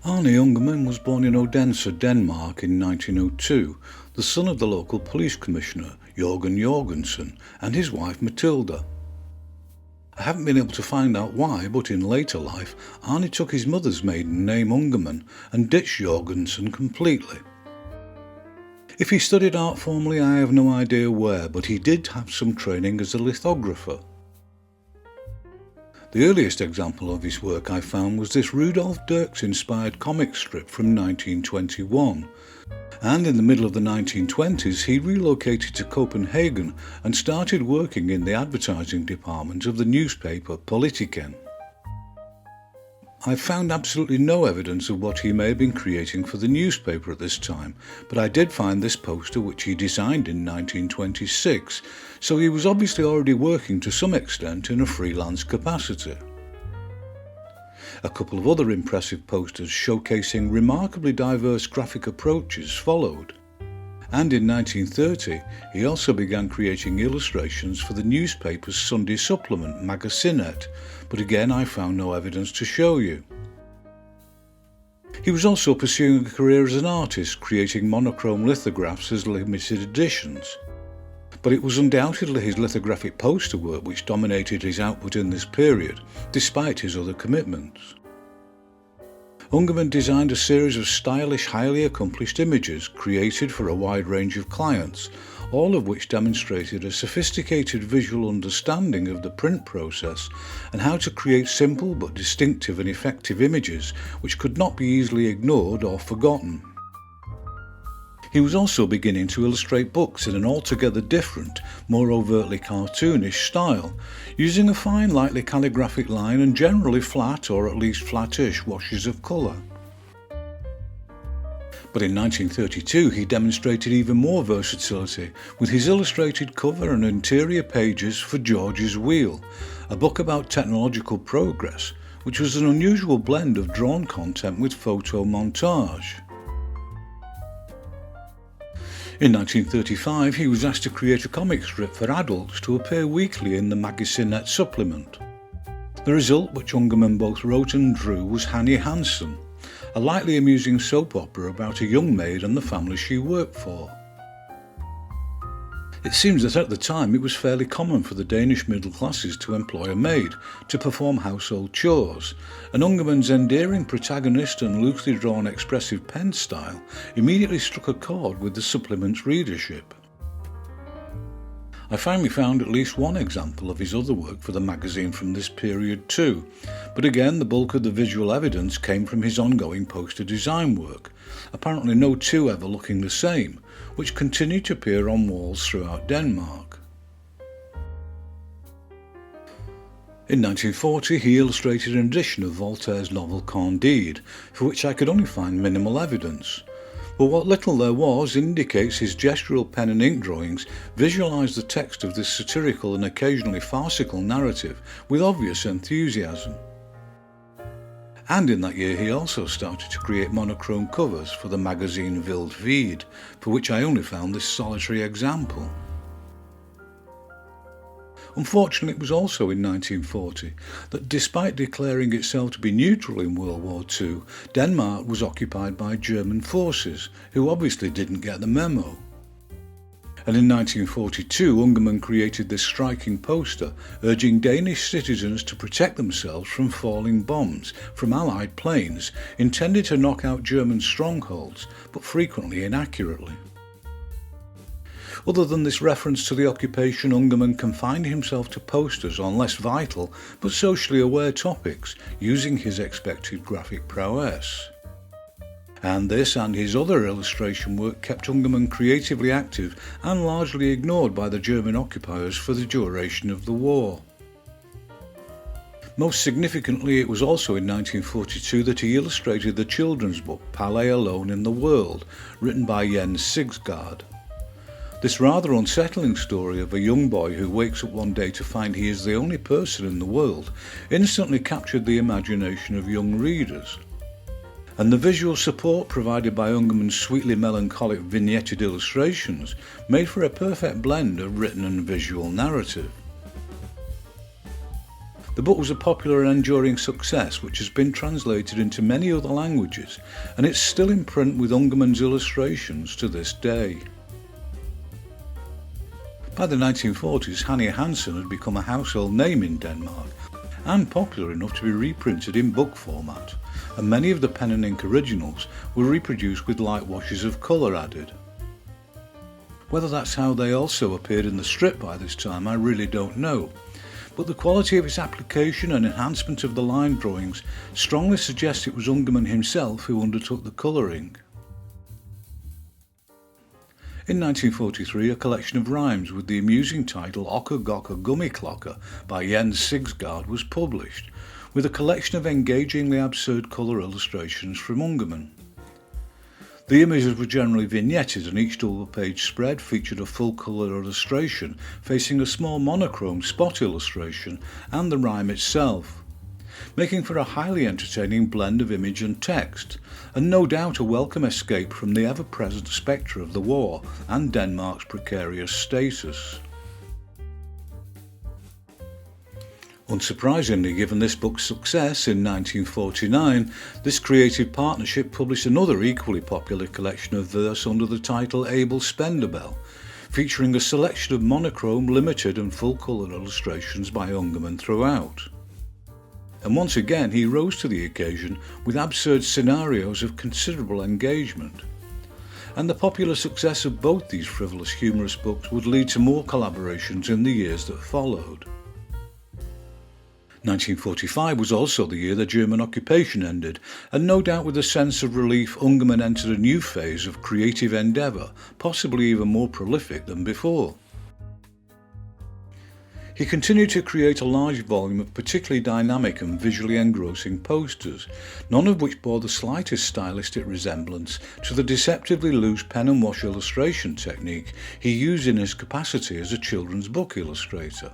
Arne Ungermann was born in Odense, Denmark in 1902, the son of the local police commissioner, Jørgen Jorgensen, and his wife Matilda. I haven't been able to find out why, but in later life, Arne took his mother's maiden name Ungermann and ditched Jorgensen completely. If he studied art formally, I have no idea where, but he did have some training as a lithographer. The earliest example of his work I found was this Rudolf Dirks-inspired comic strip from 1921, and in the middle of the 1920s he relocated to Copenhagen and started working in the advertising department of the newspaper Politiken. I found absolutely no evidence of what he may have been creating for the newspaper at this time, but I did find this poster which he designed in 1926, so he was obviously already working to some extent in a freelance capacity. A couple of other impressive posters showcasing remarkably diverse graphic approaches followed. And in 1930 he also began creating illustrations for the newspaper's Sunday supplement Magasinet, but again I found no evidence to show you. He was also pursuing a career as an artist, creating monochrome lithographs as limited editions. But it was undoubtedly his lithographic poster work which dominated his output in this period, despite his other commitments. Ungermann designed a series of stylish, highly accomplished images created for a wide range of clients, all of which demonstrated a sophisticated visual understanding of the print process and how to create simple but distinctive and effective images which could not be easily ignored or forgotten. He was also beginning to illustrate books in an altogether different, more overtly cartoonish style, using a fine, lightly calligraphic line and generally flat or at least flattish washes of colour. But in 1932 he demonstrated even more versatility with his illustrated cover and interior pages for George's Wheel, a book about technological progress, which was an unusual blend of drawn content with photo montage. In 1935 he was asked to create a comic strip for adults to appear weekly in the Magasinet supplement. The result, which Ungermann both wrote and drew, was Hanne Hansen, a lightly amusing soap opera about a young maid and the family she worked for. It seems that at the time it was fairly common for the Danish middle classes to employ a maid to perform household chores, and Ungermann's endearing protagonist and loosely drawn expressive pen style immediately struck a chord with the supplement's readership. I finally found at least one example of his other work for the magazine from this period too, but again the bulk of the visual evidence came from his ongoing poster design work, apparently no two ever looking the same, which continued to appear on walls throughout Denmark. In 1940 he illustrated an edition of Voltaire's novel Candide, for which I could only find minimal evidence. But what little there was indicates his gestural pen and ink drawings visualised the text of this satirical and occasionally farcical narrative with obvious enthusiasm. And in that year he also started to create monochrome covers for the magazine Wild Veed, for which I only found this solitary example. Unfortunately, it was also in 1940 that despite declaring itself to be neutral in World War II, Denmark was occupied by German forces, who obviously didn't get the memo. And in 1942 Ungermann created this striking poster urging Danish citizens to protect themselves from falling bombs from Allied planes intended to knock out German strongholds, but frequently inaccurately. Other than this reference to the occupation, Ungermann confined himself to posters on less vital but socially aware topics, using his expected graphic prowess. And this and his other illustration work kept Ungermann creatively active and largely ignored by the German occupiers for the duration of the war. Most significantly, it was also in 1942 that he illustrated the children's book Palais Alone in the World, written by Jens Sigsgaard. This rather unsettling story of a young boy who wakes up one day to find he is the only person in the world instantly captured the imagination of young readers. And the visual support provided by Ungermann's sweetly melancholic vignetted illustrations made for a perfect blend of written and visual narrative. The The book was a popular and enduring success which has been translated into many other languages, and it's still in print with Ungermann's illustrations to this day. By the 1940s, Hanne Hansen had become a household name in Denmark and popular enough to be reprinted in book format, and many of the pen and ink originals were reproduced with light washes of colour added. Whether that's how they also appeared in the strip by this time, I really don't know, but the quality of its application and enhancement of the line drawings strongly suggests it was Ungermann himself who undertook the colouring. In 1943, a collection of rhymes with the amusing title Okker Gokker Gummiklokker by Jens Sigsgaard was published, with a collection of engagingly absurd colour illustrations from Ungermann. The images were generally vignetted, and each double-page spread featured a full-colour illustration facing a small monochrome spot illustration and the rhyme itself, making for a highly entertaining blend of image and text, and no doubt a welcome escape from the ever-present spectre of the war and Denmark's precarious status. Unsurprisingly, given this book's success in 1949, this creative partnership published another equally popular collection of verse under the title Abel Spenderbell, featuring a selection of monochrome, limited and full-colour illustrations by Ungermann throughout. And once again he rose to the occasion with absurd scenarios of considerable engagement. And the popular success of both these frivolous, humorous books would lead to more collaborations in the years that followed. 1945 was also the year the German occupation ended, and no doubt with a sense of relief Ungermann entered a new phase of creative endeavour, possibly even more prolific than before. He continued to create a large volume of particularly dynamic and visually engrossing posters, none of which bore the slightest stylistic resemblance to the deceptively loose pen and wash illustration technique he used in his capacity as a children's book illustrator.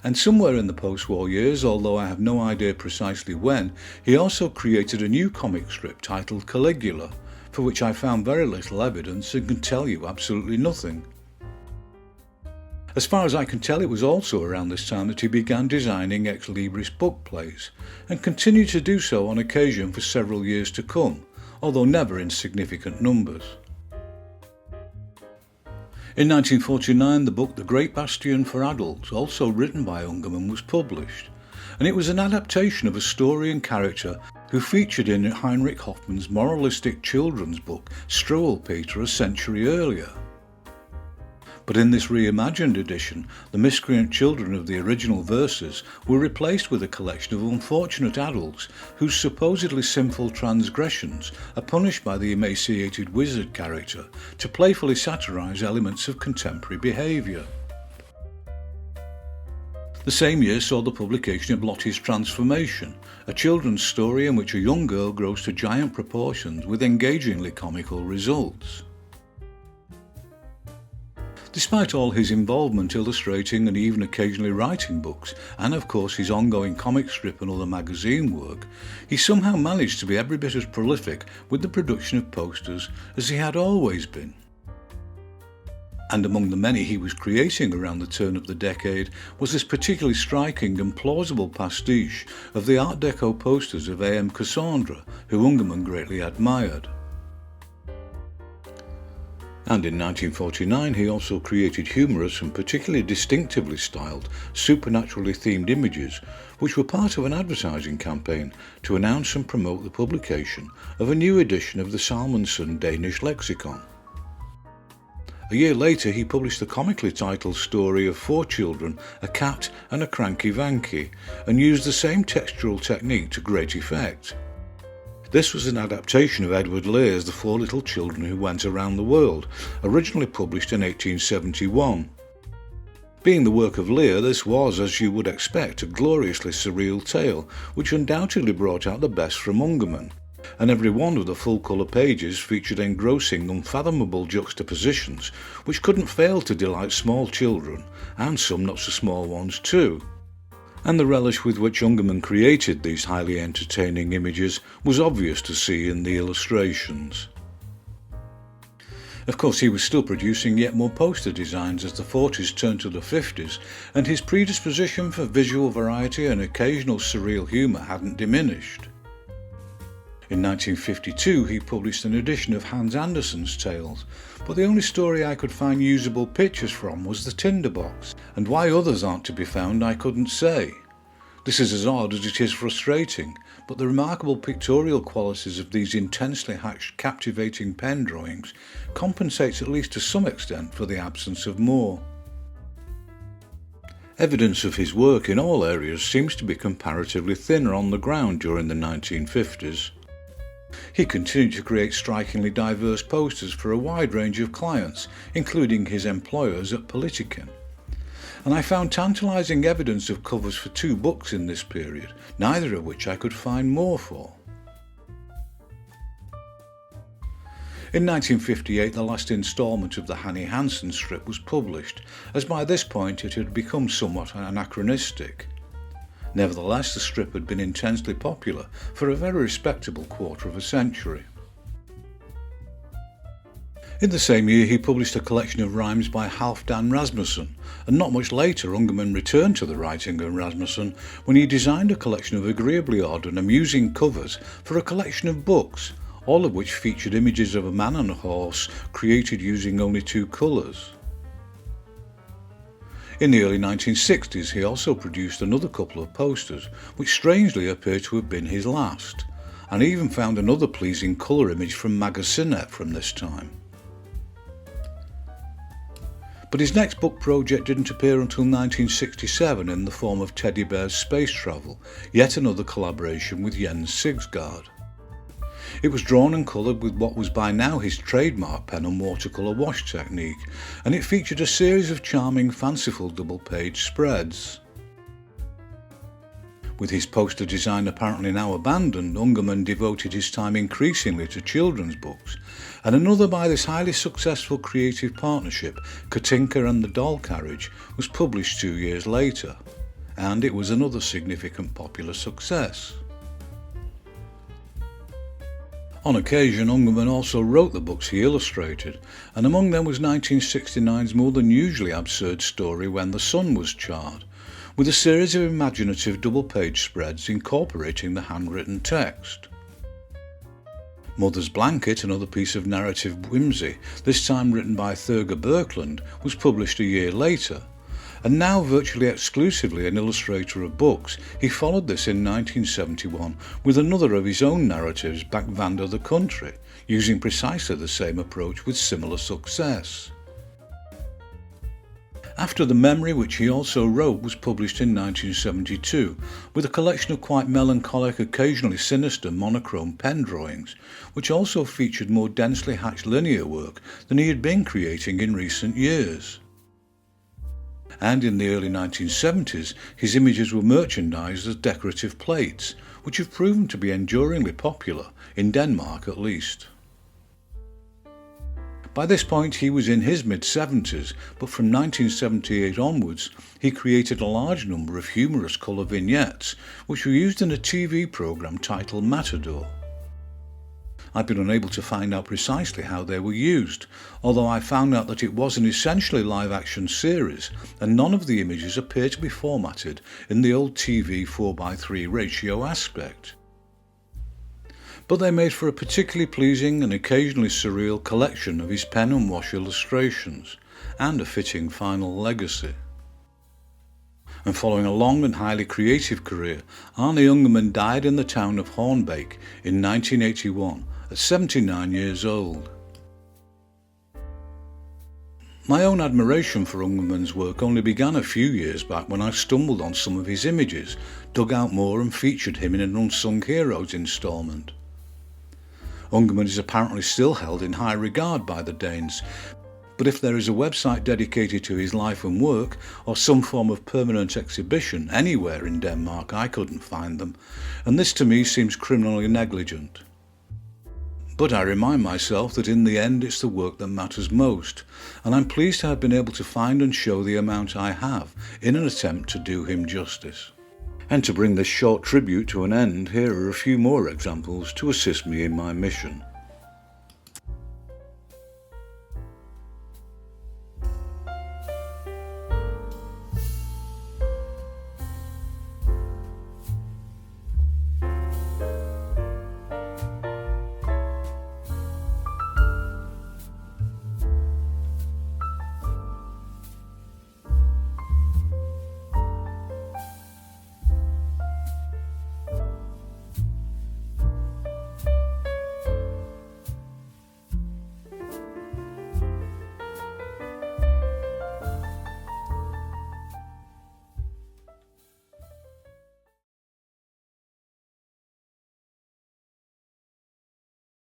And somewhere in the post-war years, although I have no idea precisely when, he also created a new comic strip titled Caligula, for which I found very little evidence and can tell you absolutely nothing. As far as I can tell, it was also around this time that he began designing ex libris book plays, and continued to do so on occasion for several years to come, although never in significant numbers. In 1949, the book The Great Bastion for Adults, also written by Ungermann, was published, and it was an adaptation of a story and character who featured in Heinrich Hoffmann's moralistic children's book Struwwelpeter a century earlier. But in this reimagined edition, the miscreant children of the original verses were replaced with a collection of unfortunate adults whose supposedly sinful transgressions are punished by the emaciated wizard character to playfully satirise elements of contemporary behaviour. The same year saw the publication of Lottie's Transformation, a children's story in which a young girl grows to giant proportions with engagingly comical results. Despite all his involvement illustrating and even occasionally writing books, and of course his ongoing comic strip and other magazine work, he somehow managed to be every bit as prolific with the production of posters as he had always been. And among the many he was creating around the turn of the decade was this particularly striking and plausible pastiche of the Art Deco posters of A.M. Cassandra, who Ungermann greatly admired. And in 1949 he also created humorous and particularly distinctively styled, supernaturally themed images, which were part of an advertising campaign to announce and promote the publication of a new edition of the Salmonson Danish lexicon. A year later he published the comically titled story of 4 children, a cat and a cranky vanky, and used the same textural technique to great effect. This was an adaptation of Edward Lear's The 4 Little Children Who Went Around the World, originally published in 1871. Being the work of Lear, this was, as you would expect, a gloriously surreal tale, which undoubtedly brought out the best from Ungermann, and every one of the full-colour pages featured engrossing, unfathomable juxtapositions, which couldn't fail to delight small children, and some not so small ones too. And the relish with which Ungermann created these highly entertaining images was obvious to see in the illustrations. Of course, he was still producing yet more poster designs as the 40s turned to the 50s, and his predisposition for visual variety and occasional surreal humour hadn't diminished. In 1952 he published an edition of Hans Andersen's tales, but the only story I could find usable pictures from was the tinderbox, and why others aren't to be found I couldn't say. This is as odd as it is frustrating, but the remarkable pictorial qualities of these intensely hatched, captivating pen drawings compensates at least to some extent for the absence of more. Evidence of his work in all areas seems to be comparatively thinner on the ground during the 1950s. He continued to create strikingly diverse posters for a wide range of clients, including his employers at Politiken. And I found tantalising evidence of covers for 2 books in this period, neither of which I could find more for. In 1958 the last instalment of the Hanny Hansen strip was published, as by this point it had become somewhat anachronistic. Nevertheless, the strip had been intensely popular for a very respectable quarter of a century. In the same year he published a collection of rhymes by Halfdan Rasmussen, and not much later Ungermann returned to the writing of Rasmussen when he designed a collection of agreeably odd and amusing covers for a collection of books, all of which featured images of a man on a horse created using only 2 colours. In the early 1960s he also produced another couple of posters, which strangely appear to have been his last, and even found another pleasing colour image from Magasinet from this time. But his next book project didn't appear until 1967 in the form of Teddy Bear's Space Travel, yet another collaboration with Jens Sigsgaard. It was drawn and coloured with what was by now his trademark pen and watercolour wash technique, and it featured a series of charming, fanciful double-page spreads. With his poster design apparently now abandoned, Ungermann devoted his time increasingly to children's books, and another by this highly successful creative partnership, Katinka and the Doll Carriage, was published 2 years later, and it was another significant popular success. On occasion, Ungermann also wrote the books he illustrated, and among them was 1969's more than usually absurd story When the Sun Was Charred, with a series of imaginative double-page spreads incorporating the handwritten text. Mother's Blanket, another piece of narrative whimsy, this time written by Thurga Birkeland, was published a year later, and now virtually exclusively an illustrator of books, he followed this in 1971 with another of his own narratives, Backvander the Country, using precisely the same approach with similar success. After the Memory, which he also wrote, was published in 1972, with a collection of quite melancholic, occasionally sinister monochrome pen drawings, which also featured more densely hatched linear work than he had been creating in recent years. And in the early 1970s, his images were merchandised as decorative plates, which have proven to be enduringly popular, in Denmark at least. By this point he was in his mid-70s, but from 1978 onwards he created a large number of humorous colour vignettes, which were used in a TV programme titled Matador. I've been unable to find out precisely how they were used, although I found out that it was an essentially live-action series, and none of the images appear to be formatted in the old TV 4:3 ratio aspect. But they made for a particularly pleasing and occasionally surreal collection of his pen and wash illustrations, and a fitting final legacy. And following a long and highly creative career, Arne Ungermann died in the town of Hornbæk in 1981 at 79 years old. My own admiration for Ungermann's work only began a few years back when I stumbled on some of his images, dug out more and featured him in an Unsung Heroes instalment. Ungermann is apparently still held in high regard by the Danes, but if there is a website dedicated to his life and work, or some form of permanent exhibition anywhere in Denmark, I couldn't find them, and this to me seems criminally negligent. But I remind myself that in the end it's the work that matters most, and I'm pleased to have been able to find and show the amount I have in an attempt to do him justice. And to bring this short tribute to an end, here are a few more examples to assist me in my mission.